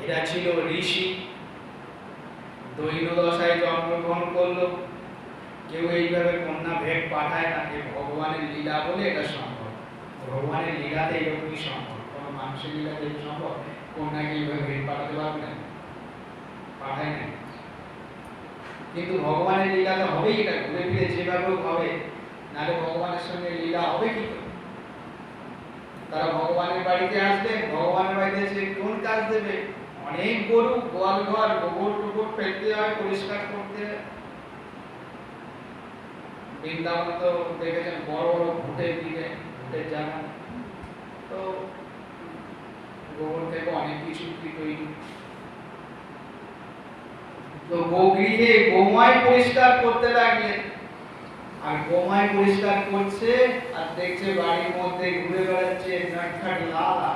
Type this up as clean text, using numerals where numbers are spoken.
এরা ছিল ঋষি, দৈন দশায় জন্মগ্রহণ করলো। কেউ এইভাবে কন্যা ভেট পাঠায় না, যে ভগবানের লীলা বলে এটা সম্ভব। ভগবানের লীলাতে এরকমই সম্ভব, কোনো মানুষের লীলাতে এই সম্ভব। কন্যাকে এইভাবে ভেট পাঠাতে পারবে না, পাঠায় না। কিন্তু ভগবানের লীলাতে হবেই, এটা ঘুরে ফিরে যেভাবে হবে, নাহলে ভগবানের সঙ্গে লীলা হবে কি করে? তারা ভগবানের বাড়িতে আসবেন, ভগবানের বাড়িতে এসে কোন কাজ দেবে? অনেক গরু, গোয়াল ঘর, গোবর টোবর ফেলতে হয়, পরিষ্কার করতে হয়। বৃন্দাবন তো দেখেছেন বড় বড় ভূতের দিকে, ভূতের জায়গা, তো গোবর থেকে অনেক কিছু তৈরি। তো গোগৃহে গোময় পরিষ্কার করতে লাগলেন, আর গোময় পরিষ্কার করছে আর দেখছে বাড়ির মধ্যে ঘুরে বেড়াচ্ছে নটখট লালা।